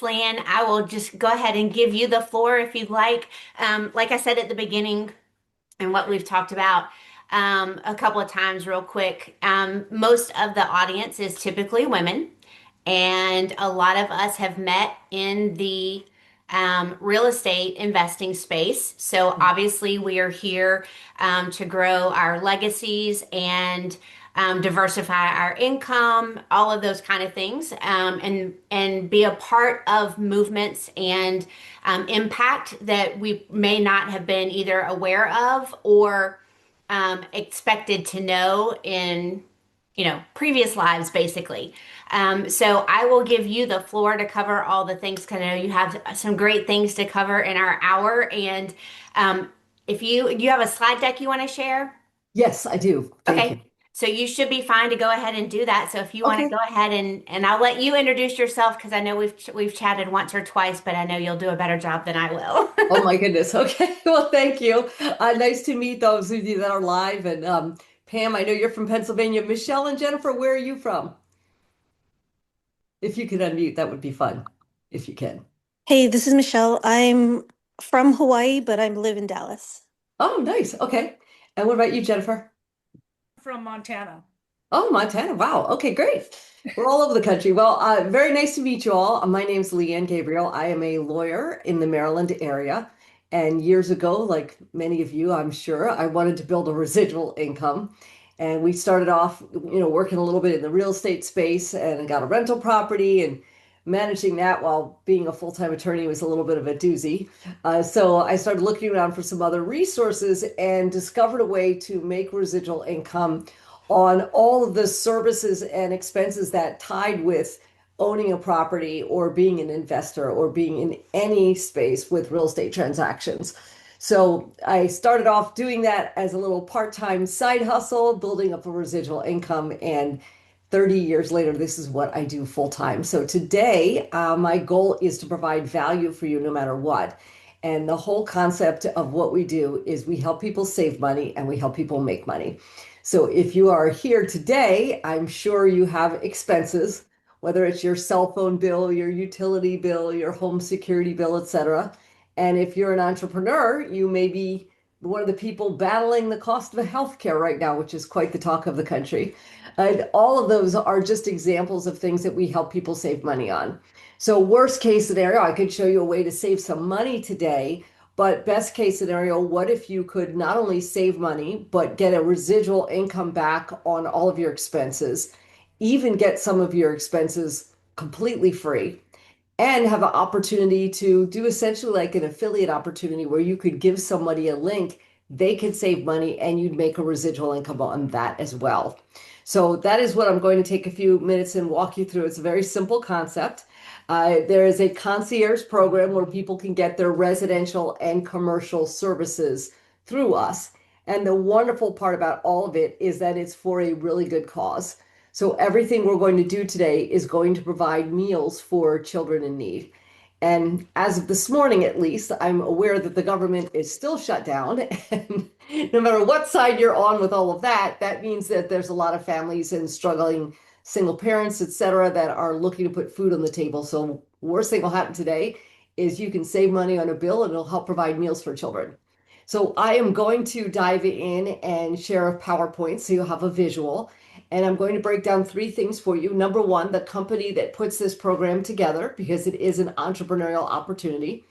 Leanne. I will just go ahead and give you the floor if you'd like. Like I said at the beginning, and what we've talked about a couple of times, real quick, most of the audience is typically women, and a lot of us have met in the real estate investing space. So obviously, we are here to grow our legacies and diversify our income, all of those kind of things, and be a part of movements and impact that we may not have been either aware of or expected to know in previous lives, basically. So I will give you the floor to cover all the things because I know you have some great things to cover in our hour. And if you have a slide deck you want to share? Yes, I do. Thank you. Okay. So you should be fine to go ahead and do that. So if you want to Okay. go ahead and I'll let you introduce yourself because I know we've chatted once or twice, but I know you'll do a better job than I will. Oh my goodness. Okay. Well, thank you. Nice to meet those of you that are live. And Pam, I know you're from Pennsylvania. Michelle and Jennifer, where are you from? If you could unmute, that would be fun, if you can. Hey, this is Michelle. I'm from Hawaii, but I live in Dallas. Oh, nice. Okay. And what about you, Jennifer? From Montana. Oh, Montana. Wow. Okay, great. We're all over the country. Well, very nice to meet you all. My name's Leanne Gabriel. I am a lawyer in the Maryland area. And years ago, like many of you, I'm sure, I wanted to build a residual income. And we started off, working a little bit in the real estate space and got a rental property and managing that while being a full-time attorney was a little bit of a doozy. So I started looking around for some other resources and discovered a way to make residual income on all of the services and expenses that tied with owning a property or being an investor or being in any space with real estate transactions. So I started off doing that as a little part-time side hustle, building up a residual income. And 30 years later, this is what I do full time. So today, my goal is to provide value for you no matter what. And the whole concept of what we do is we help people save money and we help people make money. So if you are here today, I'm sure you have expenses, whether it's your cell phone bill, your utility bill, your home security bill, etc. And if you're an entrepreneur, you may be one of the people battling the cost of healthcare right now, which is quite the talk of the country. And all of those are just examples of things that we help people save money on. So worst case scenario, I could show you a way to save some money today, but best case scenario, what if you could not only save money, but get a residual income back on all of your expenses, even get some of your expenses completely free, and have an opportunity to do essentially like an affiliate opportunity where you could give somebody a link, they could save money, and you'd make a residual income on that as well. So that is what I'm going to take a few minutes and walk you through. It's a very simple concept. There is a concierge program where people can get their residential and commercial services through us. And the wonderful part about all of it is that it's for a really good cause. So everything we're going to do today is going to provide meals for children in need. And as of this morning, at least, I'm aware that the government is still shut down. And no matter what side you're on with all of that, that means that there's a lot of families and struggling single parents, et cetera, that are looking to put food on the table. So worst thing will happen today is you can save money on a bill and it'll help provide meals for children. So I am going to dive in and share a PowerPoint so you'll have a visual. And I'm going to break down three things for you. Number one, the company that puts this program together, because it is an entrepreneurial opportunity.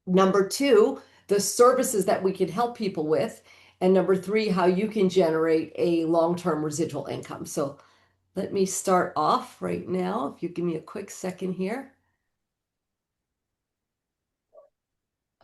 Number two, the services that we can help people with. And number three, how you can generate a long-term residual income. So let me start off right now. If you give me a quick second here.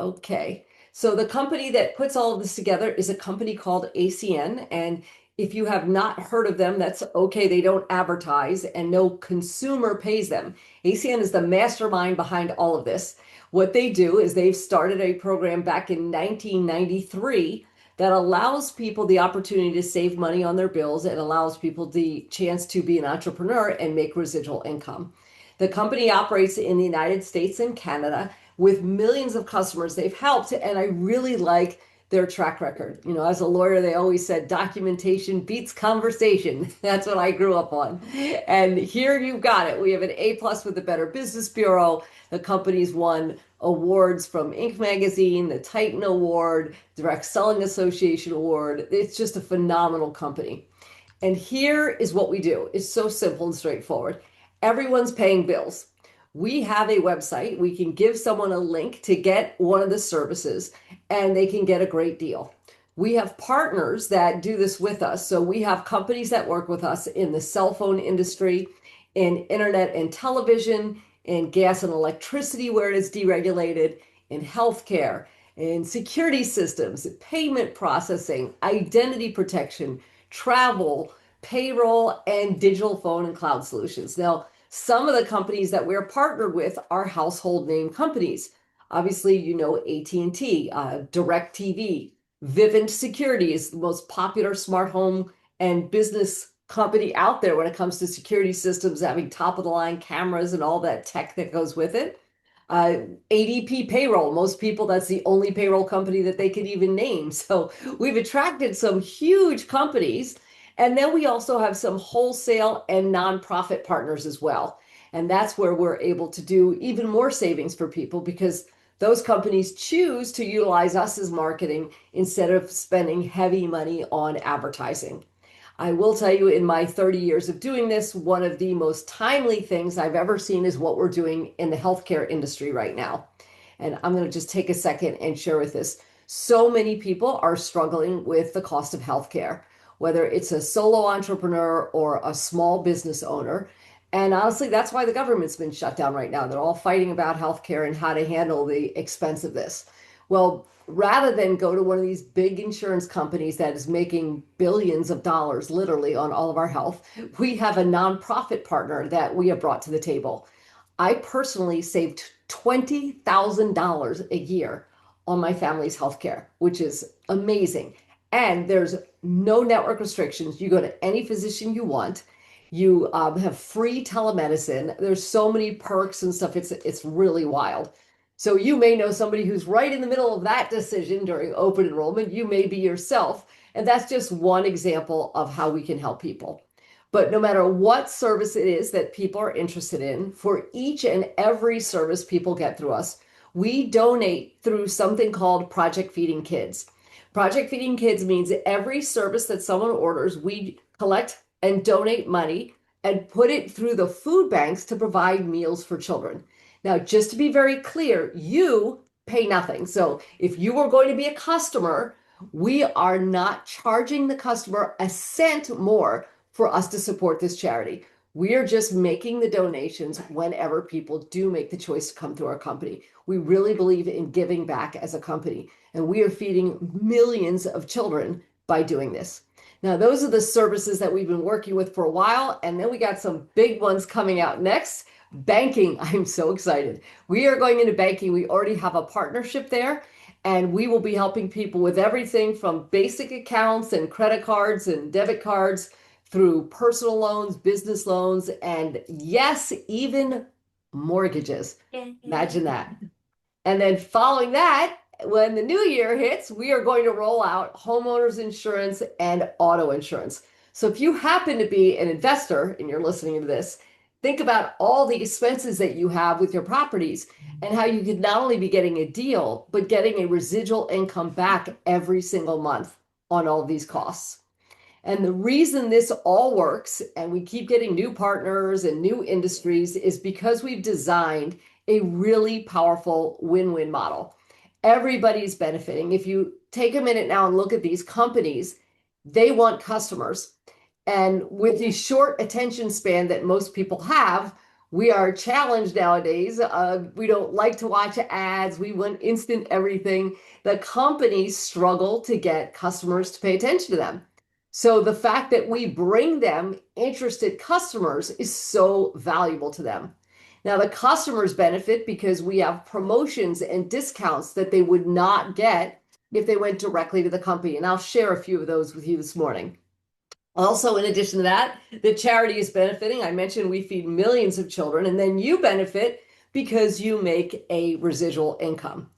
Okay. So the company that puts all of this together is a company called ACN. And if you have not heard of them, that's okay. They don't advertise and no consumer pays them. ACN is the mastermind behind all of this. What they do is they've started a program back in 1993 that allows people the opportunity to save money on their bills and allows people the chance to be an entrepreneur and make residual income. The company operates in the United States and Canada with millions of customers they've helped. And I really like their track record. You know, as a lawyer, they always said documentation beats conversation. That's what I grew up on. And here you've got it. We have an A plus with the Better Business Bureau. The company's won awards from Inc. magazine, the Titan Award, Direct Selling Association Award. It's just a phenomenal company. And here is what we do. It's so simple and straightforward. Everyone's paying bills. We have a website. We can give someone a link to get one of the services and they can get a great deal. We have partners that do this with us. So we have companies that work with us in the cell phone industry, in internet and television, in gas and electricity where it is deregulated, in healthcare, in security systems, payment processing, identity protection, travel, payroll, and digital phone and cloud solutions. Now, some of the companies that we're partnered with are household name companies. Obviously, you know AT&T, DirecTV, Vivint Security is the most popular smart home and business company out there when it comes to security systems, having top of the line cameras and all that tech that goes with it. ADP Payroll, most people, that's the only payroll company that they can even name. So we've attracted some huge companies. And then we also have some wholesale and nonprofit partners as well. And that's where we're able to do even more savings for people because those companies choose to utilize us as marketing instead of spending heavy money on advertising. I will tell you, in my 30 years of doing this, one of the most timely things I've ever seen is what we're doing in the healthcare industry right now. And I'm going to just take a second and share with this. So many people are struggling with the cost of healthcare, whether it's a solo entrepreneur or a small business owner. And honestly, that's why the government's been shut down right now. They're all fighting about healthcare and how to handle the expense of this. Well, rather than go to one of these big insurance companies that is making billions of dollars literally on all of our health, we have a nonprofit partner that we have brought to the table. I personally saved $20,000 a year on my family's healthcare, which is amazing. And there's no network restrictions. You go to any physician you want. You have free telemedicine. There's so many perks and stuff. It's really wild. So you may know somebody who's right in the middle of that decision during open enrollment. You may be yourself. And that's just one example of how we can help people. But no matter what service it is that people are interested in, for each and every service people get through us, we donate through something called Project Feeding Kids. Project Feeding Kids means every service that someone orders, we collect and donate money and put it through the food banks to provide meals for children. Now, just to be very clear, you pay nothing. So if you are going to be a customer, we are not charging the customer a cent more for us to support this charity. We are just making the donations whenever people do make the choice to come through our company. We really believe in giving back as a company, and we are feeding millions of children by doing this. Now, those are the services that we've been working with for a while, and then we got some big ones coming out next. Banking, I'm so excited. We are going into banking. We already have a partnership there, and we will be helping people with everything from basic accounts and credit cards and debit cards through personal loans, business loans, and yes, even mortgages. Imagine that. And then following that, when the new year hits, we are going to roll out homeowners insurance and auto insurance. So if you happen to be an investor and you're listening to this, think about all the expenses that you have with your properties and how you could not only be getting a deal, but getting a residual income back every single month on all these costs. And the reason this all works, and we keep getting new partners and new industries, is because we've designed a really powerful win-win model. Everybody's benefiting. If you take a minute now and look at these companies, they want customers. And with the short attention span that most people have, we are challenged nowadays. We don't like to watch ads. We want instant everything. The companies struggle to get customers to pay attention to them. So the fact that we bring them interested customers is so valuable to them. Now, the customers benefit because we have promotions and discounts that they would not get if they went directly to the company. And I'll share a few of those with you this morning. Also, in addition to that, the charity is benefiting. I mentioned we feed millions of children, and then you benefit because you make a residual income.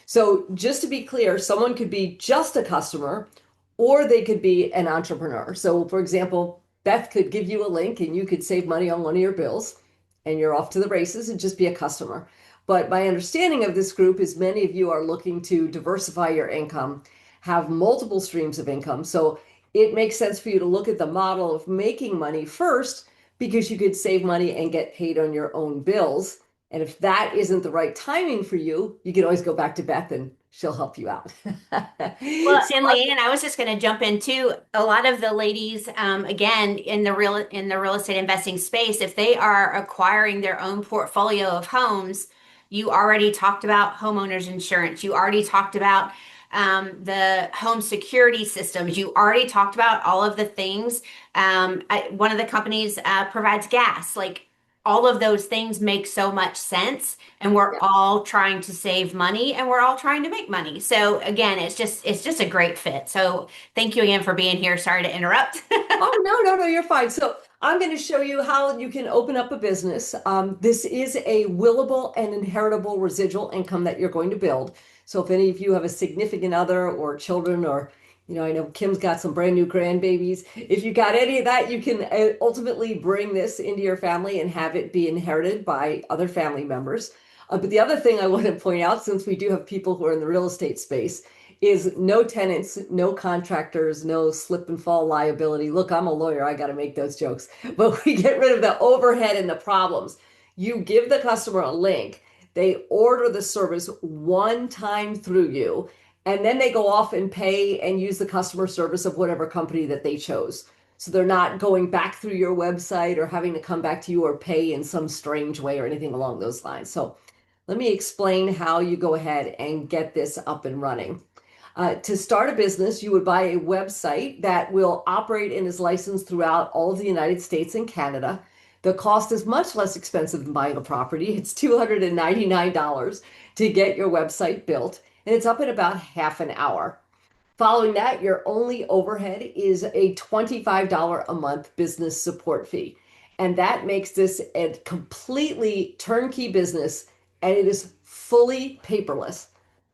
So just to be clear, someone could be just a customer or they could be an entrepreneur. So for example, Beth could give you a link and you could save money on one of your bills and you're off to the races and just be a customer. But my understanding of this group is many of you are looking to diversify your income, have multiple streams of income. So it makes sense for you to look at the model of making money first because you could save money and get paid on your own bills. And if that isn't the right timing for you, you can always go back to Beth and she'll help you out. Well, So, and Leanne, I was just going to jump in too. A lot of the ladies, again, in the real estate investing space, if they are acquiring their own portfolio of homes, you already talked about homeowners insurance. You already talked about the home security systems. You already talked about all of the things. One of the companies provides gas. Like all of those things make so much sense, and we're yeah. all trying to save money and we're all trying to make money. So again, it's just a great fit. So thank you again for being here. Sorry to interrupt. Oh, no, no, no, you're fine. So I'm going to show you how you can open up a business. This is a willable and inheritable residual income that you're going to build. So if any of you have a significant other or children, or, I know Kim's got some brand new grandbabies. If you got any of that, you can ultimately bring this into your family and have it be inherited by other family members. But the other thing I want to point out, since we do have people who are in the real estate space, is no tenants, no contractors, no slip and fall liability. Look, I'm a lawyer, I got to make those jokes. But we get rid of the overhead and the problems. You give the customer a link, they order the service one time through you, and then they go off and pay and use the customer service of whatever company that they chose. So they're not going back through your website or having to come back to you or pay in some strange way or anything along those lines. So let me explain how you go ahead and get this up and running. To start a business, you would buy a website that will operate and is licensed throughout all of the United States and Canada. The cost is much less expensive than buying a property. It's $299 to get your website built, and it's up in about half an hour. Following that, your only overhead is a $25 a month business support fee. And that makes this a completely turnkey business, and it is fully paperless.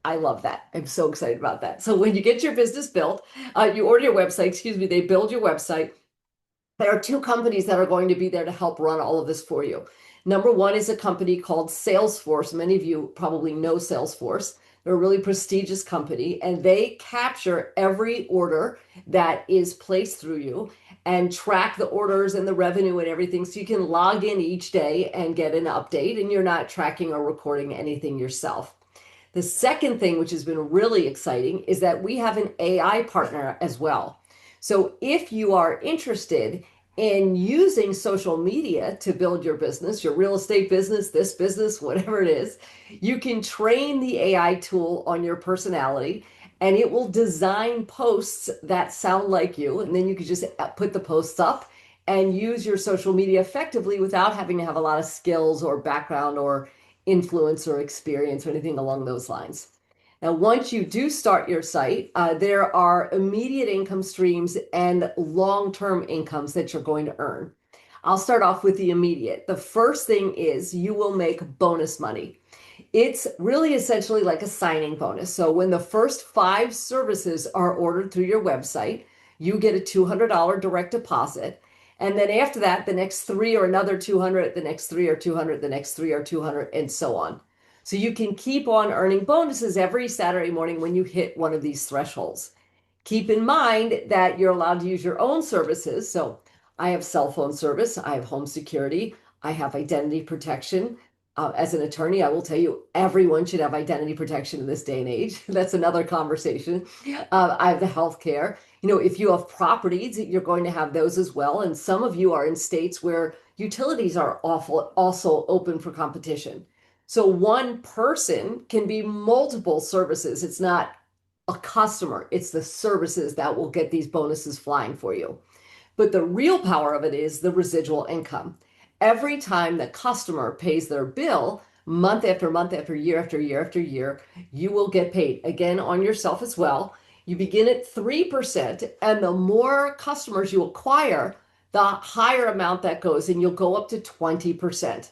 I love that. I'm so excited about that. So when you get your business built, you order your website, excuse me, they build your website. There are two companies that are going to be there to help run all of this for you. Number one is a company called Salesforce. Many of you probably know Salesforce. They're a really prestigious company, and they capture every order that is placed through you and track the orders and the revenue and everything. So you can log in each day and get an update, and you're not tracking or recording anything yourself. The second thing, which has been really exciting, is that we have an AI partner as well. So if you are interested in using social media to build your business, your real estate business, this business, whatever it is, you can train the AI tool on your personality and it will design posts that sound like you. And then you can just put the posts up and use your social media effectively without having to have a lot of skills or background or influence or experience or anything along those lines. Now, once you do start your site, there are immediate income streams and long-term incomes that you're going to earn. I'll start off with the immediate. The first thing is you will make bonus money. It's really essentially like a signing bonus. So when the first 5 services are ordered through your website, you get a $200 direct deposit. And then after that, the next 3 are another 200, the next 3 are 200, the next 3 are 200, and so on. So you can keep on earning bonuses every Saturday morning when you hit one of these thresholds. Keep in mind that you're allowed to use your own services. So I have cell phone service, I have home security, I have identity protection. As an attorney, I will tell you everyone should have identity protection in this day and age. That's another conversation. I have the healthcare. If you have properties, you're going to have those as well. And some of you are in states where utilities are also open for competition. So one person can be multiple services. It's not a customer, it's the services that will get these bonuses flying for you. But the real power of it is the residual income. Every time the customer pays their bill, month after month after year after year after year, you will get paid again on yourself as well. You begin at 3%, and the more customers you acquire, the higher amount that goes, and you'll go up to 20%.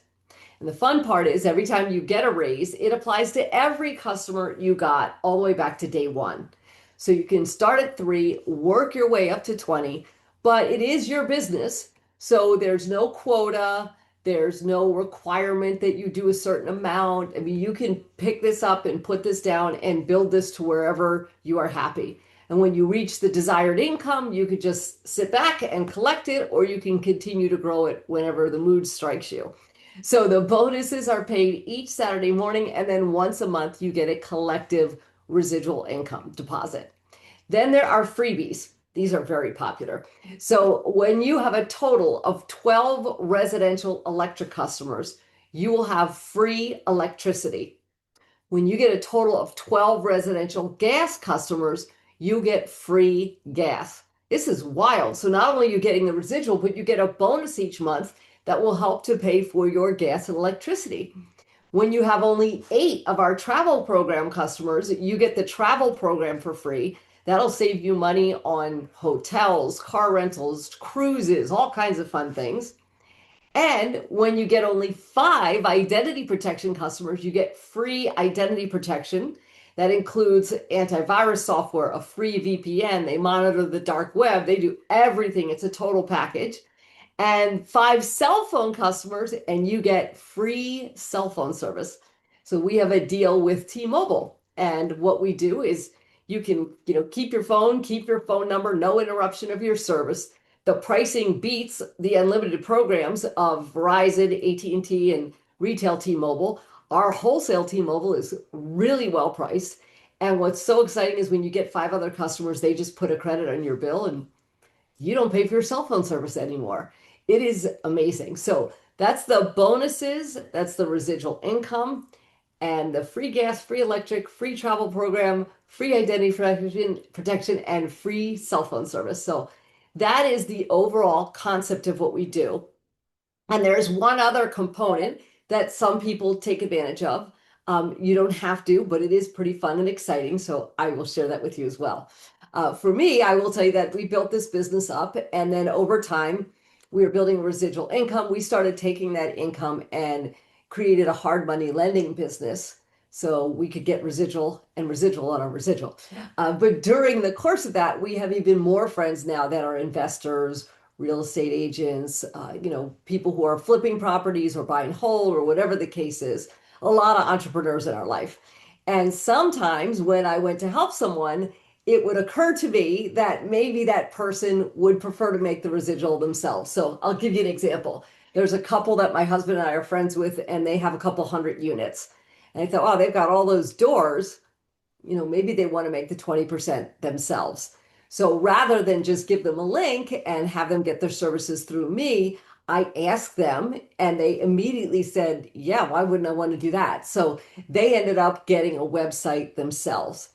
And the fun part is every time you get a raise, it applies to every customer you got all the way back to day one. So you can start at 3, work your way up to 20, but it is your business. So there's no quota, there's no requirement that you do a certain amount. I mean, you can pick this up and put this down and build this to wherever you are happy. And when you reach the desired income, you could just sit back and collect it, or you can continue to grow it whenever the mood strikes you. So the bonuses are paid each Saturday morning, and then once a month, you get a collective residual income deposit. Then there are freebies. These are very popular. So when you have a total of 12 residential electric customers, you will have free electricity. When you get a total of 12 residential gas customers, you get free gas. This is wild. So not only are you getting the residual, but you get a bonus each month that will help to pay for your gas and electricity. When you have only 8 of our travel program customers, you get the travel program for free. That'll save you money on hotels, car rentals, cruises, all kinds of fun things. And when you get only 5 identity protection customers, you get free identity protection. That includes antivirus software, a free VPN. They monitor the dark web. They do everything. It's a total package. And 5 cell phone customers, and you get free cell phone service. So we have a deal with T-Mobile. And what we do is you can, keep your phone number, no interruption of your service. The pricing beats the unlimited programs of Verizon, AT&T, and retail T-Mobile. Our wholesale T-Mobile is really well priced. And what's so exciting is when you get 5 other customers, they just put a credit on your bill and you don't pay for your cell phone service anymore. It is amazing. So that's the bonuses, that's the residual income, and the free gas, free electric, free travel program, free identity protection, and free cell phone service. So that is the overall concept of what we do. And there's one other component that some people take advantage of. You don't have to, but it is pretty fun and exciting. So I will share that with you as well. For me, I will tell you that we built this business up, and then over time, we were building residual income. We started taking that income and created a hard money lending business so we could get residual and residual on our residual. But during the course of that, we have even more friends now that are investors, real estate agents, people who are flipping properties or buying whole or whatever the case is. A lot of entrepreneurs in our life. And sometimes when I went to help someone, it would occur to me that maybe that person would prefer to make the residual themselves. So I'll give you an example. There's a couple that my husband and I are friends with, and they have a couple hundred units. And I thought, wow, they've got all those doors. Maybe they want to make the 20% themselves. So rather than just give them a link and have them get their services through me, I asked them and they immediately said, yeah, why wouldn't I want to do that? So they ended up getting a website themselves.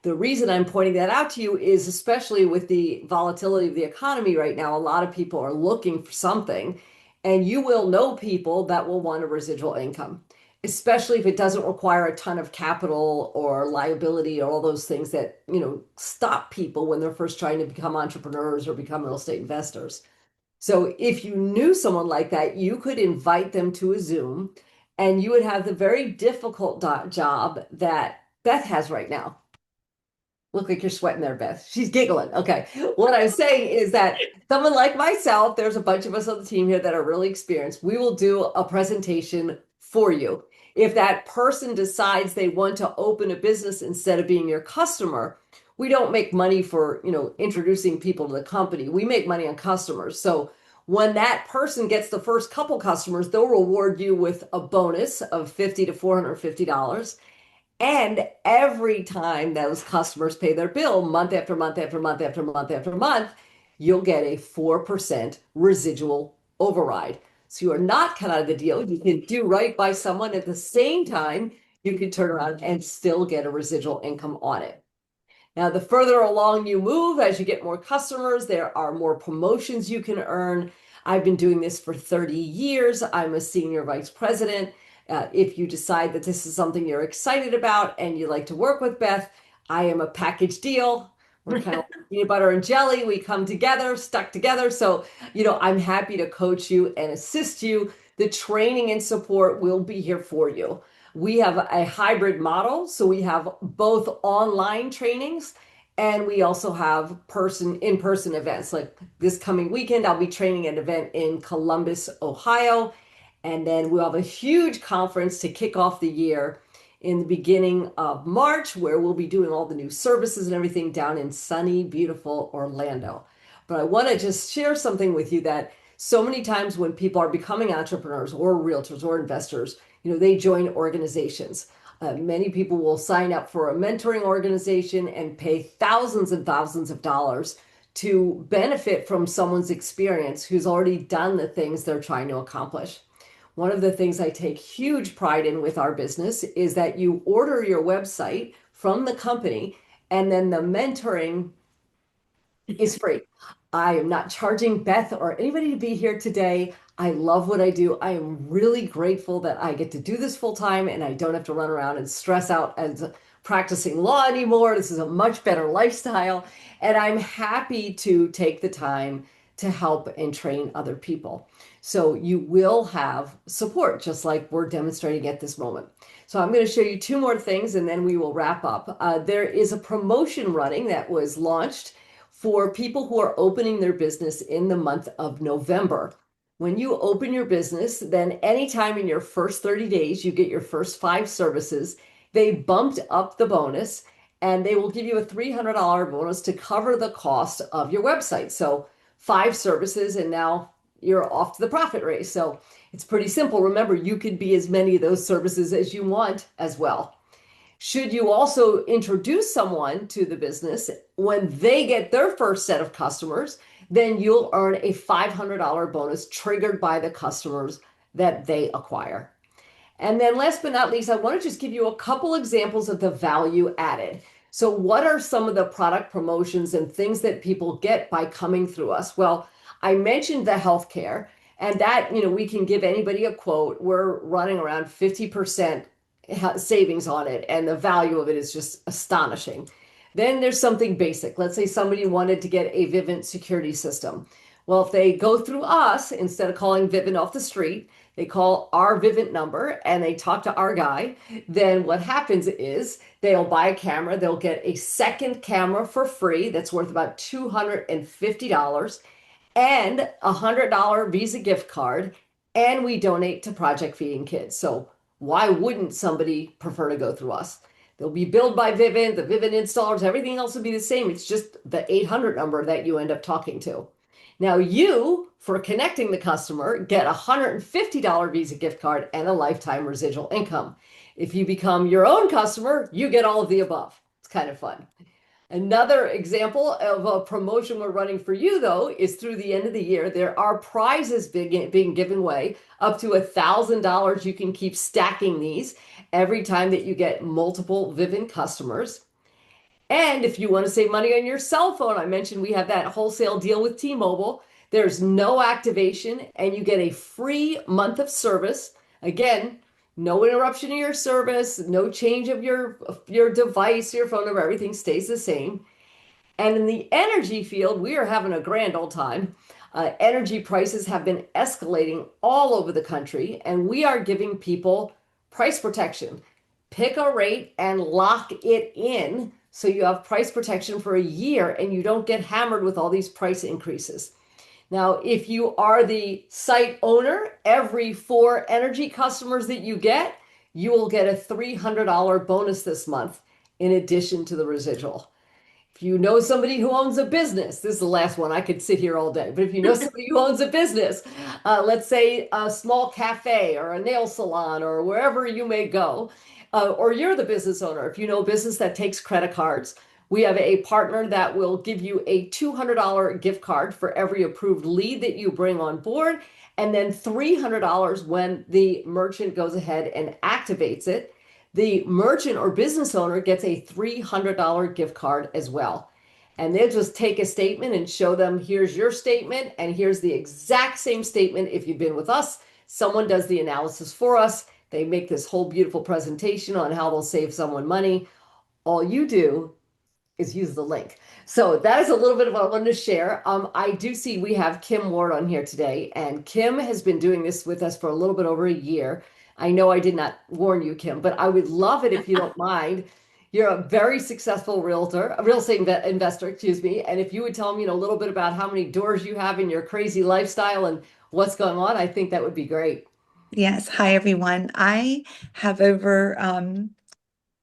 The reason I'm pointing that out to you is especially with the volatility of the economy right now, a lot of people are looking for something, and you will know people that will want a residual income, especially if it doesn't require a ton of capital or liability or all those things that, stop people when they're first trying to become entrepreneurs or become real estate investors. So if you knew someone like that, you could invite them to a Zoom and you would have the very difficult job that Beth has right now. Look like you're sweating there, Beth. She's giggling. Okay. What I'm saying is that someone like myself, there's a bunch of us on the team here that are really experienced. We will do a presentation for you. If that person decides they want to open a business instead of being your customer, we don't make money for, introducing people to the company. We make money on customers. So when that person gets the first couple customers, they'll reward you with a bonus of $50 to $450. And every time those customers pay their bill, month after month after month after month after month, you'll get a 4% residual override. So you are not cut out of the deal. You can do right by someone at the same time. You can turn around and still get a residual income on it. Now, the further along you move, as you get more customers, there are more promotions you can earn. I've been doing this for 30 years. I'm a senior vice president. If you decide that this is something you're excited about and you like to work with Beth, I am a package deal. We're kind of like peanut butter and jelly. We come together, stuck together. So, I'm happy to coach you and assist you the training and support will be here for you. We have a hybrid model, so we have both online trainings and we also have in-person events. Like this coming weekend, I'll be training an event in Columbus, Ohio, and then we'll have a huge conference to kick off the year in the beginning of March, where we'll be doing all the new services and everything down in sunny, beautiful Orlando. But I want to just share something with you that so many times when people are becoming entrepreneurs or realtors or investors, they join organizations. Many people will sign up for a mentoring organization and pay thousands and thousands of dollars to benefit from someone's experience who's already done the things they're trying to accomplish. One of the things I take huge pride in with our business is that you order your website from the company and then the mentoring is free. I am not charging Beth or anybody to be here today. I love what I do. I am really grateful that I get to do this full time and I don't have to run around and stress out as practicing law anymore. This is a much better lifestyle. And I'm happy to take the time to help and train other people. So you will have support, just like we're demonstrating at this moment. So I'm going to show you two more things and then we will wrap up. There is a promotion running that was launched for people who are opening their business in the month of November. When you open your business, then anytime in your first 30 days, you get your first 5 services, they bumped up the bonus and they will give you a $300 bonus to cover the cost of your website. So 5 services and now you're off to the profit race. So it's pretty simple. Remember, you could be as many of those services as you want as well. Should you also introduce someone to the business, when they get their first set of customers, then you'll earn a $500 bonus triggered by the customers that they acquire. And then last but not least, I want to just give you a couple examples of the value added. So what are some of the product promotions and things that people get by coming through us? Well, I mentioned the healthcare, and that, we can give anybody a quote. We're running around 50% savings on it, and the value of it is just astonishing. Then there's something basic. Let's say somebody wanted to get a Vivint security system. Well, if they go through us, instead of calling Vivint off the street, they call our Vivint number and they talk to our guy. Then what happens is they'll buy a camera. They'll get a second camera for free that's worth about $250 and a $100 Visa gift card. And we donate to Project Feeding Kids. So why wouldn't somebody prefer to go through us? They'll be billed by Vivint, the Vivint installers, everything else will be the same. It's just the 800 number that you end up talking to. Now you, for connecting the customer, get a $150 Visa gift card and a lifetime residual income. If you become your own customer, you get all of the above. It's kind of fun. Another example of a promotion we're running for you, though, is through the end of the year, there are prizes being given away up to $1,000. You can keep stacking these every time that you get multiple Vivint customers. And if you want to save money on your cell phone, I mentioned we have that wholesale deal with T-Mobile. There's no activation and you get a free month of service. Again, no interruption of your service, no change of your device, your phone number, everything stays the same. And in the energy field, we are having a grand old time. Energy prices have been escalating all over the country, and we are giving people price protection. Pick a rate and lock it in so you have price protection for a year and you don't get hammered with all these price increases. Now, if you are the site owner, every 4 energy customers that you get, you will get a $300 bonus this month in addition to the residual. If you know somebody who owns a business, this is the last one, I could sit here all day, but if you know somebody who owns a business, let's say a small cafe or a nail salon or wherever you may go, or you're the business owner, if you know a business that takes credit cards, we have a partner that will give you a $200 gift card for every approved lead that you bring on board, and then $300 when the merchant goes ahead and activates it. The merchant or business owner gets a $300 gift card as well. And they'll just take a statement and show them, here's your statement, and here's the exact same statement if you've been with us. Someone does the analysis for us. They make this whole beautiful presentation on how they'll save someone money. All you do is use the link. So that is a little bit of what I wanted to share. I do see we have Kim Ward on here today, and Kim has been doing this with us for a little bit over a year. I know I did not warn you, Kim, but I would love it if you don't mind. You're a very successful realtor, a real estate investor, excuse me. And if you would tell me, a little bit about how many doors you have in your crazy lifestyle and what's going on, I think that would be great. Yes. Hi, everyone. I have over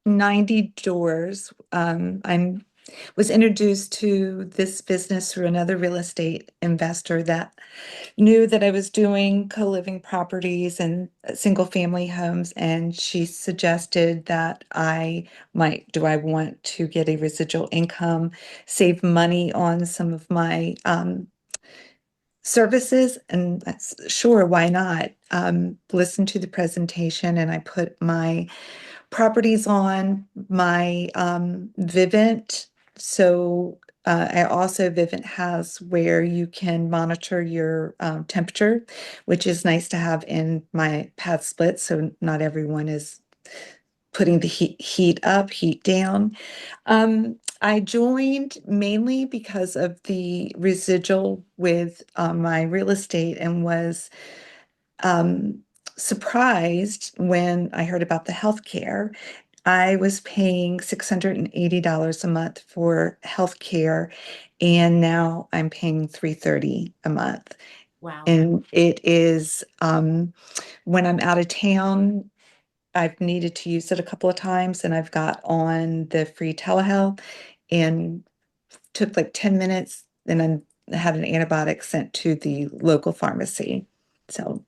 90 doors. I'm was introduced to this business through another real estate investor that knew that I was doing co-living properties and single family homes, and she suggested that do I want to get a residual income, save money on some of my services, and that's sure, why not? Listen to the presentation, and I put my properties on my Vivint. So I also Vivint has where you can monitor your temperature, which is nice to have in my pad split. So not everyone is putting the heat up, heat down. I joined mainly because of the residual with my real estate, and was um, surprised when I heard about the healthcare. I was paying $680 a month for healthcare, and now I'm paying $330 a month. Wow. And it is when I'm out of town, I've needed to use it a couple of times, and I've got on the free telehealth and took like 10 minutes, and then had an antibiotic sent to the local pharmacy. So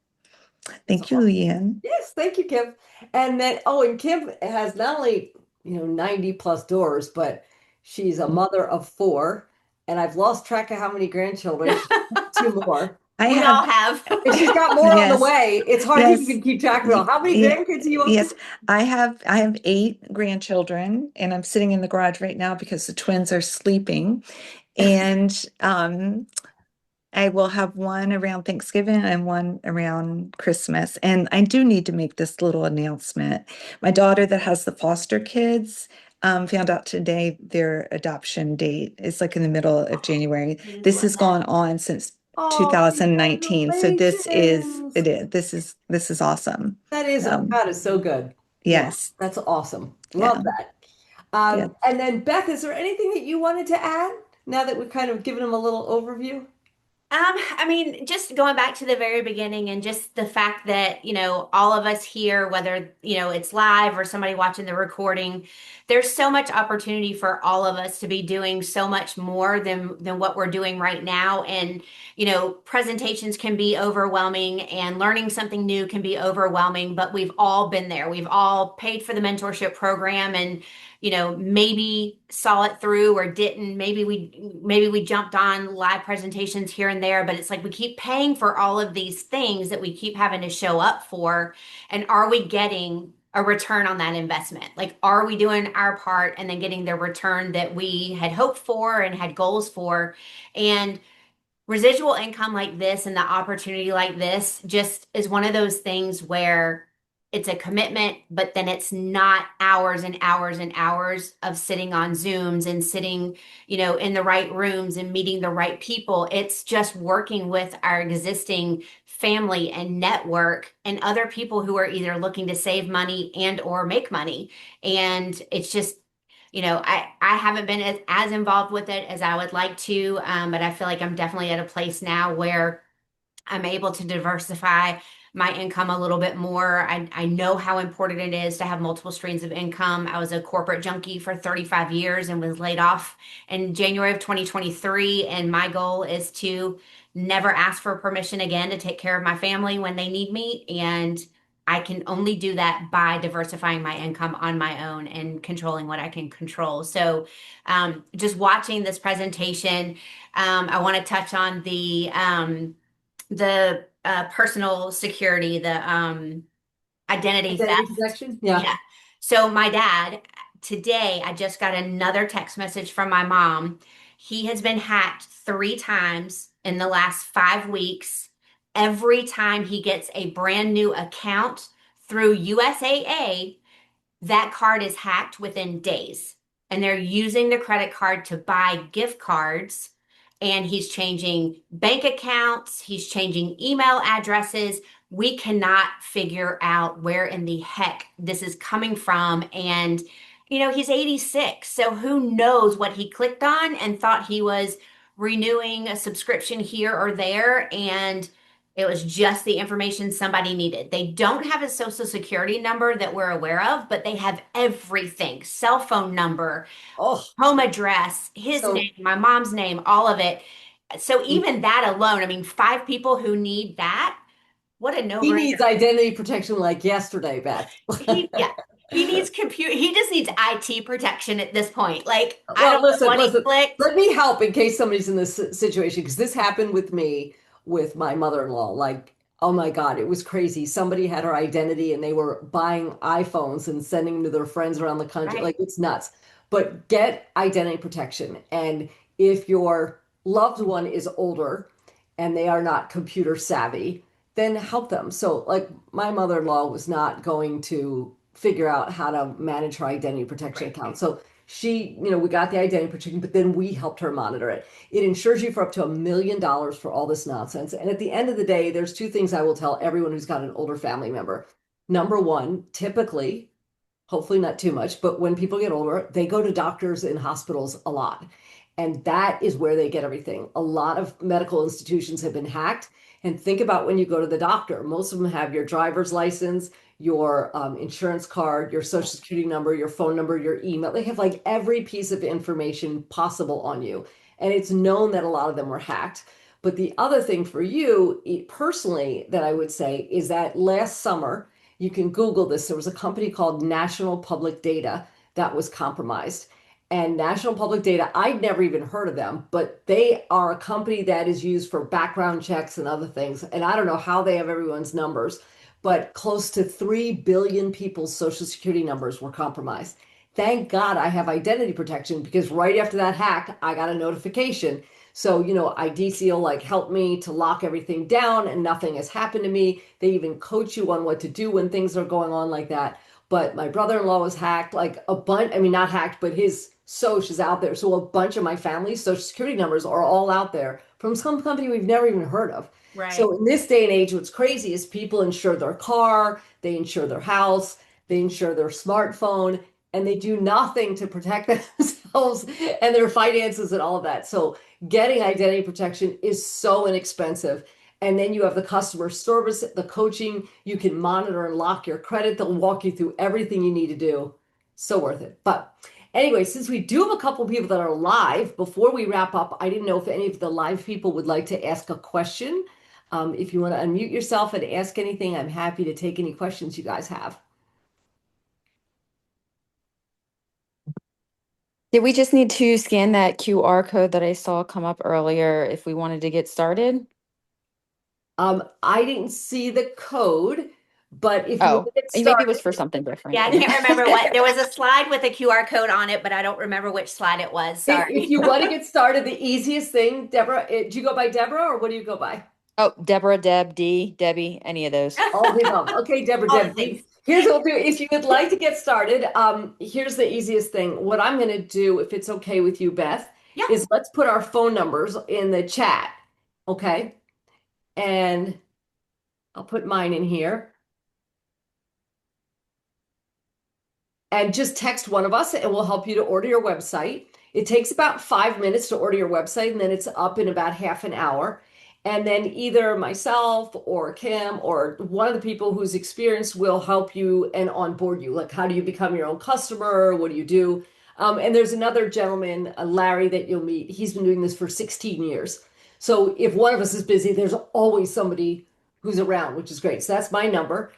That's thank you, awesome. Leanne. Yes, thank you, Kim. And then, and Kim has not only, 90 plus doors, but she's a mother of four. And I've lost track of how many grandchildren. She's got two more. I We all have, have. And she's got more on the yes, way. It's hard to yes, even keep track of it all. How many grandkids are you up to? yes. I have 8 grandchildren, and I'm sitting in the garage right now because the twins are sleeping. And I will have one around Thanksgiving and one around Christmas. And I do need to make this little announcement. My daughter that has the foster kids found out today their adoption date is like in the middle of January. This has gone on since Oh, 2019. So congratulations. this is awesome. That is, Um, that is so good. Yeah, yes. that's awesome. Love Yeah. that. Yeah. And then Beth, is there anything that you wanted to add now that we've kind of given them a little overview? I mean, just going back to the very beginning and just the fact that, all of us here, whether, it's live or somebody watching the recording, there's so much opportunity for all of us to be doing so much more than what we're doing right now. And, presentations can be overwhelming and learning something new can be overwhelming, but we've all been there. We've all paid for the mentorship program and maybe saw it through or didn't. Maybe we jumped on live presentations here and there, but it's like we keep paying for all of these things that we keep having to show up for. And are we getting a return on that investment? Like, are we doing our part and then getting the return that we had hoped for and had goals for? And residual income like this and the opportunity like this just is one of those things where it's a commitment, but then it's not hours and hours and hours of sitting on Zooms and sitting, in the right rooms and meeting the right people. It's just working with our existing family and network and other people who are either looking to save money and or make money. And it's just I haven't been as involved with it as I would like to, but I feel like I'm definitely at a place now where I'm able to diversify my income a little bit more. I know how important it is to have multiple streams of income. I was a corporate junkie for 35 years and was laid off in January of 2023. And my goal is to never ask for permission again to take care of my family when they need me. And I can only do that by diversifying my income on my own and controlling what I can control. So, just watching this presentation, I want to touch on the personal security, the identity Identity theft. protection? Yeah. Yeah. So my dad, today, I just got another text message from my mom. He has been hacked 3 times in the last 5 weeks. Every time he gets a brand new account through USAA, that card is hacked within days. and they're using the credit card to buy gift cards. And he's changing bank accounts, he's changing email addresses. We cannot figure out where in the heck this is coming from. And, he's 86. So who knows what he clicked on and thought he was renewing a subscription here or there. And it was just the information somebody needed. They don't have a social security number that we're aware of, but they have everything, cell phone number, Oh, home address, his so name, my mom's name, all of it. So even that alone, I mean, five people who need that, what a he no-brainer. needs identity protection like yesterday, Beth. Yeah, he needs he just needs IT protection at this point. Like, I Well, don't know listen, what he listen. clicked. Let me help in case somebody's in this situation because this happened with me with my mother-in-law. Like, oh my God, it was crazy. Somebody had her identity and they were buying iPhones and sending them to their friends around the country. Right, Like, it's nuts. But get identity protection. And if your loved one is older and they are not computer savvy, then help them. So, like, my mother-in-law was not going to figure out how to manage her identity protection right, account. So she, we got the identity protection, but then we helped her monitor it. It insures you for up to $1 million for all this nonsense. And at the end of the day, there's two things I will tell everyone who's got an older family member. Number one, typically, hopefully not too much, but when people get older, they go to doctors and hospitals a lot. And that is where they get everything. A lot of medical institutions have been hacked. And think about when you go to the doctor, most of them have your driver's license, your insurance card, your social security number, your phone number, your email. They have like every piece of information possible on you. And it's known that a lot of them were hacked. But the other thing for you personally that I would say is that last summer, you can Google this. There was a company called National Public Data that was compromised. And National Public Data, I'd never even heard of them, but they are a company that is used for background checks and other things. And I don't know how they have everyone's numbers, but close to 3 billion people's social security numbers were compromised. Thank God I have identity protection because right after that hack, I got a notification. So, IDC will like help me to lock everything down and nothing has happened to me. They even coach you on what to do when things are going on like that. But my brother-in-law was hacked, like a bunch, I mean, not hacked, but his social is out there. So a bunch of my family's social security numbers are all out there from some company we've never even heard of. right. So in this day and age, what's crazy is people insure their car, they insure their house, they insure their smartphone, and they do nothing to protect themselves and their finances and all of that. So getting identity protection is so inexpensive. And then you have the customer service, the coaching, you can monitor and lock your credit. They'll walk you through everything you need to do. So worth it. But anyway, since we do have a couple people that are live, before we wrap up, I didn't know if any of the live people would like to ask a question. If you want to unmute yourself and ask anything, I'm happy to take any questions you guys have. Did we just need to scan that QR code that I saw come up earlier if we wanted to get started? I didn't see the code, but if you want Oh, to get maybe it was started, for something different. Yeah, I can't remember what. There was a slide with a QR code on it, but I don't remember which slide it was. if Sorry. you want to get started, the easiest thing, Deborah, do you go by Deborah or what do you go by? Oh, Deborah, Deb, D, Debbie, any of those. All the above. Okay, Deborah, All the Deb. things. Here's what we'll do. If you would like to get started, here's the easiest thing. What I'm going to do, if it's okay with you, Beth, Yeah. is let's put our phone numbers in the chat. Okay. And I'll put mine in here. And just text one of us and we'll help you to order your website. It takes about 5 minutes to order your website and then it's up in about half an hour. And then either myself or Kim or one of the people who's experienced will help you and onboard you. Like, how do you become your own customer? What do you do? And there's another gentleman, Larry, that you'll meet. He's been doing this for 16 years. So if one of us is busy, there's always somebody who's around, which is great. So that's my number.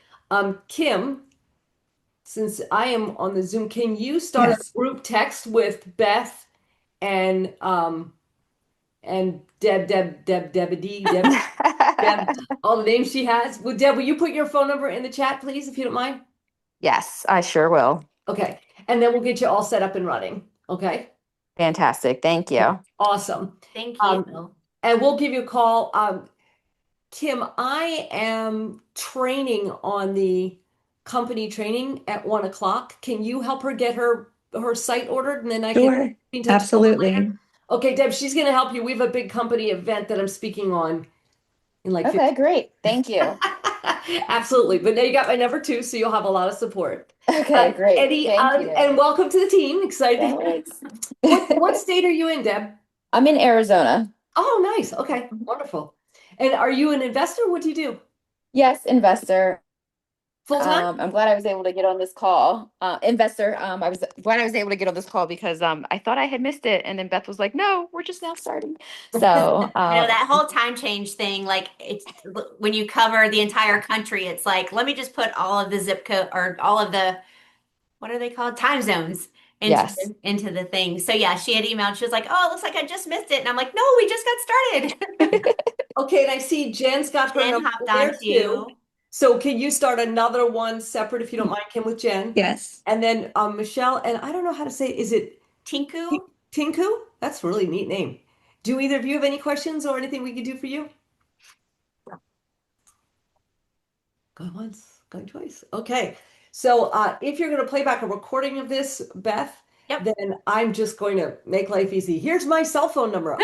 Kim, since I am on the Zoom, can you start a Yes. group text with Beth and Deb, all the names she has? Will you put your phone number in the chat, please, if you don't mind? Yes, I sure will. Okay. And then we'll get you all set up and running. Okay. Fantastic. Thank you. Awesome. Thank Um, you. and we'll give you a call. Kim, I am training on the company training at 1 o'clock. Can you help her get her her site ordered and then I can Sure, be in touch a little later? absolutely. Okay, Deb, she's going to help you. We have a big company event that I'm speaking on in like Okay, 15. great. Thank you. Absolutely. But now you got my number too, so you'll have a lot of support. Okay, great. Eddie, Thank you. and welcome to the team. Excited to hear. Thanks. What state are you in, Deb? I'm in Arizona. Oh, nice. Okay, wonderful. And are you an investor? What do you do? Yes, investor. Full time? I'm glad I was able to get on this call. Investor. I was glad I was able to get on this call because I thought I had missed it, and then Beth was like, "No, we're just now starting." So You know, that whole time change thing, like it's when you cover the entire country, it's like, let me just put all of the zip code or all of the, what are they called? Time zones yes. into the thing. So yeah, she had emailed. She was like, "Oh, it looks like I just missed it." And I'm like, "No, we just got started." Okay, and I see Jen's got her Jen number hopped there on too. too. So can you start another one separate if you don't mind, Kim, with Jen? Yes. And then Michelle, and I don't know how to say it. Is it Tinku. Tinku? That's a really neat name. Do either of you have any questions or anything we could do for you? Going once, going twice. Okay. So if you're going to play back a recording of this, Beth, Yep. then I'm just going to make life easy. Here's my cell phone number.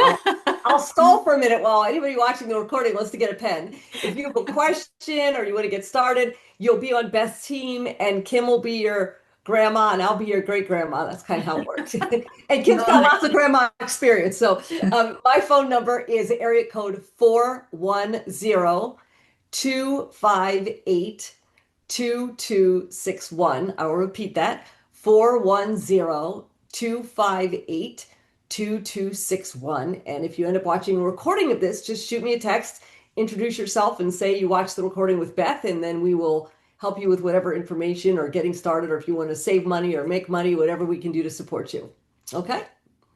I'll stall for a minute while anybody watching the recording wants to get a pen. If you have a question or you want to get started, you'll be on Beth's team, and Kim will be your grandma, and I'll be your great grandma. That's kind of how it works. And Kim's got lots of grandma experience. So my phone number is area code 410 258 2261. I will repeat that 410 258 2261. And if you end up watching a recording of this, just shoot me a text, introduce yourself, and say you watched the recording with Beth, and then we will help you with whatever information or getting started, or if you want to save money or make money, whatever we can do to support you. Okay?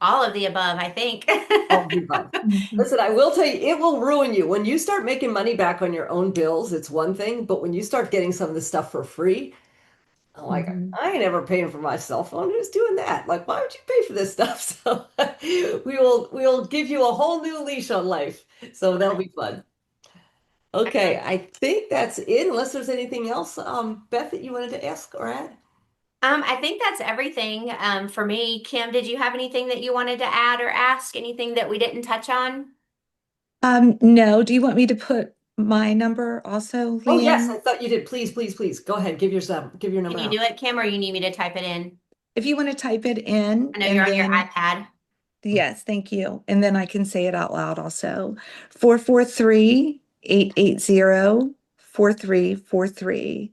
All of the above, I think. All of the above. Listen, I will tell you, it will ruin you. When you start making money back on your own bills, it's one thing, but when you start getting some of this stuff for free, I'm like, Mhm. I ain't ever paying for my cell phone. Who's doing that? Like, why would you pay for this stuff? So we will give you a whole new leash on life. So that'll be fun. Okay, I think that's it, unless there's anything else, Beth, that you wanted to ask or add. I think that's everything for me. Kim, did you have anything that you wanted to add or ask? Anything that we didn't touch on? No, do you want me to put my number also, Oh yes, I Leanne? thought you did. Please, please, please go ahead. Give your Can number you out. do it, Kim, or you need me to type it in? If you want to type it in I know you're and on your then, iPad. yes, thank you. And then I can say it out loud also. 443-880-4343.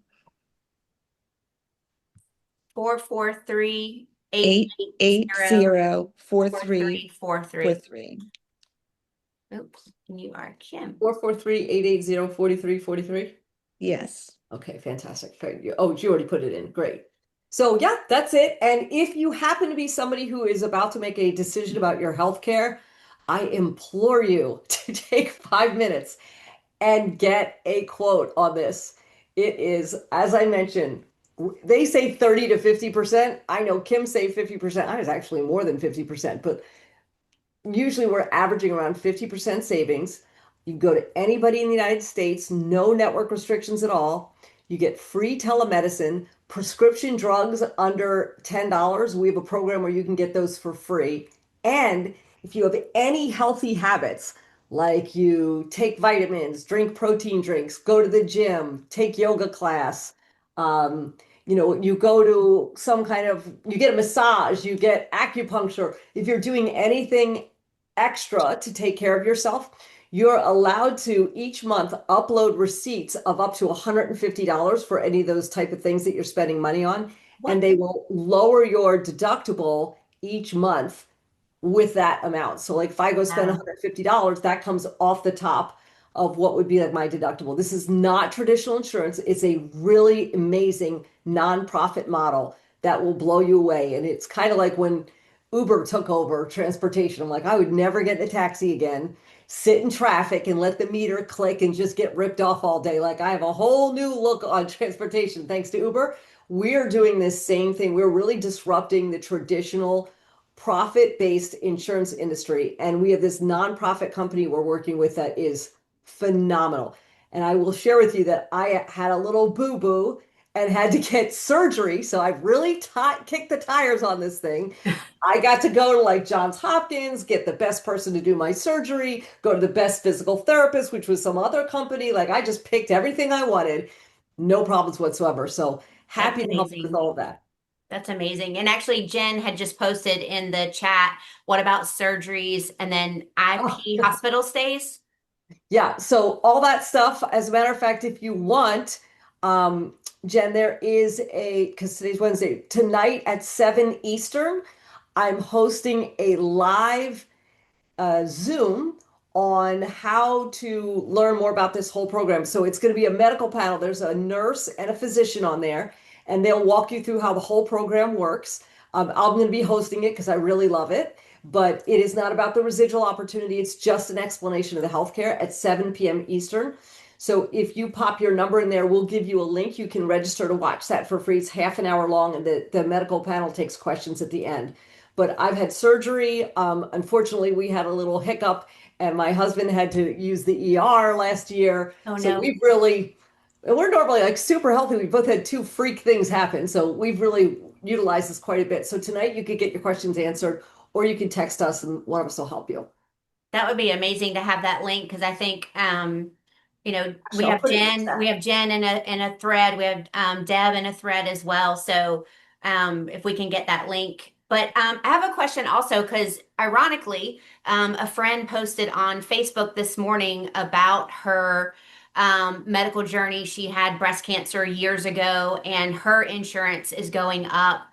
443 Eight eight 880 zero four three four 4343. three. Oops, and you are Kim. 443-880-4343. Yes. Okay, fantastic. Oh, you already put it in. Great. So yeah, that's it. And if you happen to be somebody who is about to make a decision about your health care, I implore you to take 5 minutes and get a quote on this. It is, as I mentioned, they say 30 to 50%. I know Kim say 50%. I was actually more than 50%, but usually we're averaging around 50% savings. You go to anybody in the United States, no network restrictions at all. You get free telemedicine, prescription drugs under $10. We have a program where you can get those for free. And if you have any healthy habits, like you take vitamins, drink protein drinks, go to the gym, take yoga class, um, you go to some kind of, you get a massage, you get acupuncture. If you're doing anything extra to take care of yourself, you're allowed to each month upload receipts of up to $150 for any of those type of things that you're spending money on, and they will lower your deductible each month with that amount. So like if I go spend Wow. $150, that comes off the top of what would be like my deductible. This is not traditional insurance. It's a really amazing nonprofit model that will blow you away. And it's kind of like when Uber took over transportation. I'm like, I would never get in a taxi again, sit in traffic and let the meter click and just get ripped off all day. Like I have a whole new look on transportation thanks to Uber. We're doing this same thing. We're really disrupting the traditional profit-based insurance industry. And we have this nonprofit company we're working with that is phenomenal. And I will share with you that I had a little boo-boo and had to get surgery. So I really kicked the tires on this thing. I got to go to like Johns Hopkins, get the best person to do my surgery, go to the best physical therapist, which was some other company. Like I just picked everything I wanted, no problems whatsoever. So That's happy to help you with amazing. all of that. That's amazing. And actually, Jen had just posted in the chat, what about surgeries and then Oh, IP hospital stays? yeah, so all that stuff, as a matter of fact, if you want, um, Jen, there is because today's Wednesday, tonight at 7 Eastern, I'm hosting a live Zoom on how to learn more about this whole program. So it's going to be a medical panel. There's a nurse and a physician on there, and they'll walk you through how the whole program works. I'm going to be hosting it because I really love it, but it is not about the residual opportunity. It's just an explanation of the healthcare at 7 p.m. Eastern. So if you pop your number in there, we'll give you a link. You can register to watch that for free. It's half an hour long, and the medical panel takes questions at the end. But I've had surgery. Unfortunately, we had a little hiccup, and my husband had to use the ER last year. Oh So no. we've really, and we're normally like super healthy. We both had two freak things happen. So we've really utilized this quite a bit. So tonight you could get your questions answered, or you can text us and one of us will help you. That would be amazing to have that link because I think Actually, I'll put it in the chat. We have Jen in a thread, we have Deb in a thread as well. So if we can get that link. But I have a question also because ironically, a friend posted on Facebook this morning about her medical journey. She had breast cancer years ago, and her insurance is going up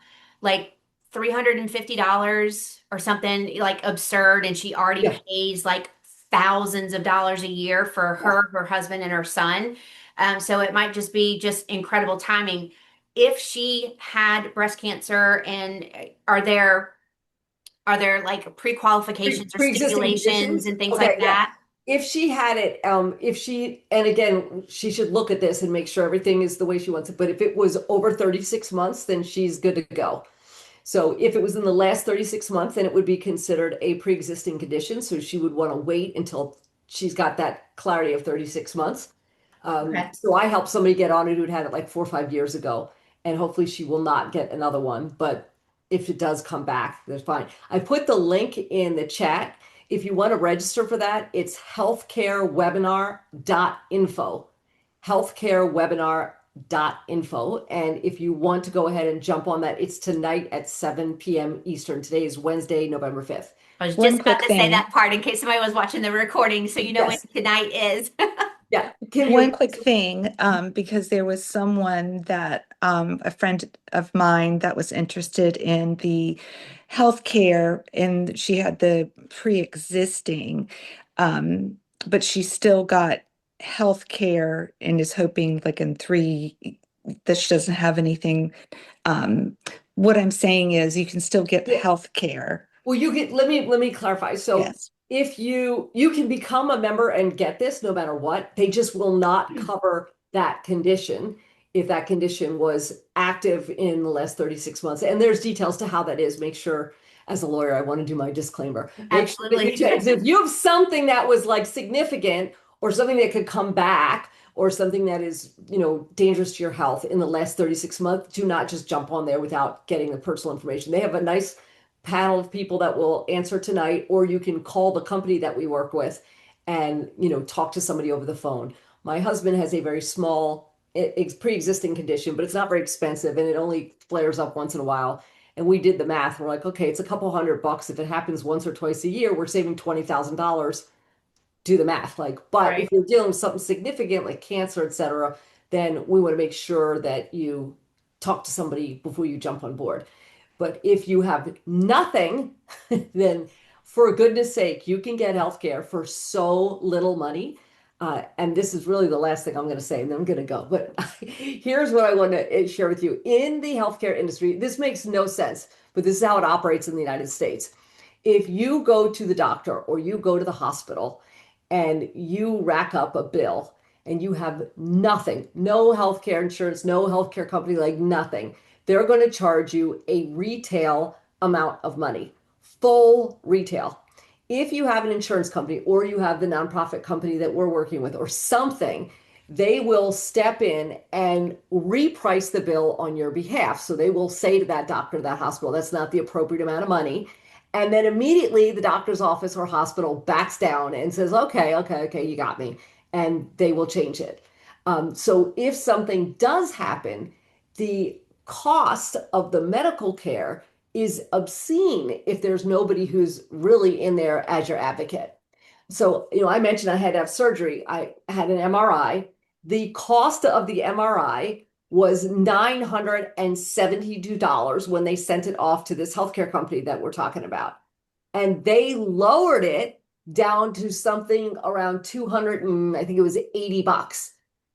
like $350 or something like absurd, and she already Yeah, pays like thousands of dollars a year for yeah. her husband, and her son. So it might just be just incredible timing. If she had breast cancer, and are there like pre-qualifications or Pre-existing stipulations conditions. and things Okay, like yeah. that? If she had it, if she, and again, she should look at this and make sure everything is the way she wants it. But if it was over 36 months, then she's good to go. So if it was in the last 36 months, then it would be considered a pre-existing condition. So she would want to wait until she's got that clarity of 36 months. Okay. So I helped somebody get on it who'd had it like 4 or 5 years ago, and hopefully she will not get another one. But if it does come back, that's fine. I put the link in the chat. If you want to register for that, it's healthcarewebinar.info. Healthcarewebinar.info. And if you want to go ahead and jump on that, it's tonight at 7 p.m. Eastern. Today is Wednesday, November 5th. I was One just about quick to say thing. that part in case somebody was watching the recording, so you know when Yes. tonight is. Yeah. Kim, One you quick thing, because there was someone that, a friend of mine that was interested in the healthcare, and she had the pre-existing, but she still got healthcare and is hoping like in that she doesn't have anything. What I'm saying is you can still get yeah. healthcare. Well, you get, let me clarify. So Yes. if you can become a member and get this no matter what, they just will not cover that condition if that condition was active in the last 36 months. And there's details to how that is. Make sure, as a lawyer, I want to do my disclaimer. Make sure that you Absolutely. check. 'Cause if you have something that was like significant or something that could come back or something that is, dangerous to your health in the last 36 months, do not just jump on there without getting the personal information. They have a nice panel of people that will answer tonight, or you can call the company that we work with and talk to somebody over the phone. My husband has a very small pre-existing condition, but it's not very expensive and it only flares up once in a while. And we did the math. We're like, okay, it's a couple $100. If it happens once or twice a year, we're saving $20,000. Do the math. But if Right. you're dealing with something significant like cancer, etc., then we want to make sure that you talk to somebody before you jump on board. But if you have nothing, then for goodness sake, you can get healthcare for so little money. And this is really the last thing I'm going to say, and then I'm going to go. But here's what I want to share with you. In the healthcare industry, this makes no sense, but this is how it operates in the United States. If you go to the doctor or you go to the hospital and you rack up a bill and you have nothing, no healthcare insurance, no healthcare company, like nothing, they're going to charge you a retail amount of money, full retail. If you have an insurance company or you have the nonprofit company that we're working with or something, they will step in and reprice the bill on your behalf. So they will say to that doctor, that hospital, that's not the appropriate amount of money. And then immediately the doctor's office or hospital backs down and says, okay, you got me. And they will change it. So if something does happen, the cost of the medical care is obscene if there's nobody who's really in there as your advocate. So, I mentioned I had to have surgery. I had an MRI. The cost of the MRI was $972 when they sent it off to this healthcare company that we're talking about. And they lowered it down to something around 200 and I think it was $80.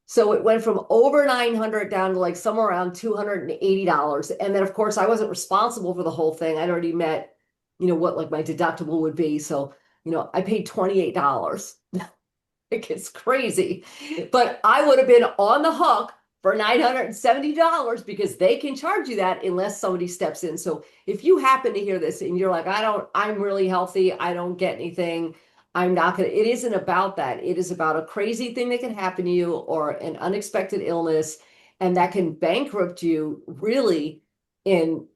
So it went from over 900 down to like somewhere around $280. And then of course I wasn't responsible for the whole thing. I'd already met, what like my deductible would be. So, I paid $28. It's crazy. But I would have been on the hook for $970 because they can charge you that unless somebody steps in. So if you happen to hear this and you're like, I'm really healthy, I don't get anything, I'm not gonna, it isn't about that. It is about a crazy thing that can happen to you or an unexpected illness, and that can bankrupt you really in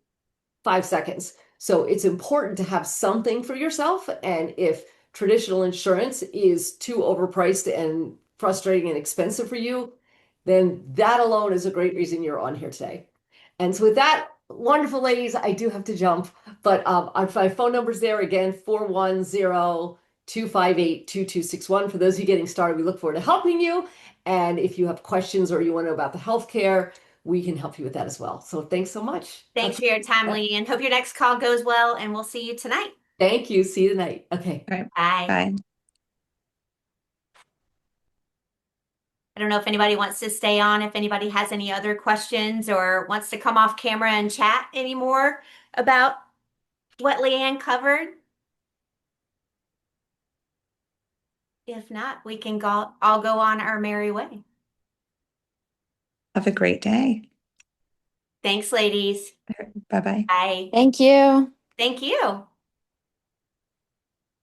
5 seconds. So it's important to have something for yourself. And if traditional insurance is too overpriced and frustrating and expensive for you, then that alone is a great reason you're on here today. And so with that, wonderful ladies, I do have to jump, but my phone number's there again, 410-258-2261. For those of you getting started, we look forward to helping you. And if you have questions or you want to know about the healthcare, we can help you with that as well. So thanks so much. Thanks for your time, Lee, and hope your next call goes well, and we'll see you tonight. Thank you. See you tonight. Okay. All right, Bye. bye. I don't know if anybody wants to stay on, if anybody has any other questions or wants to come off camera and chat anymore about what Leanne covered. If not, we can all go on our merry way. Have a great day. Thanks, ladies. Bye-bye. Bye. Thank you. Thank you.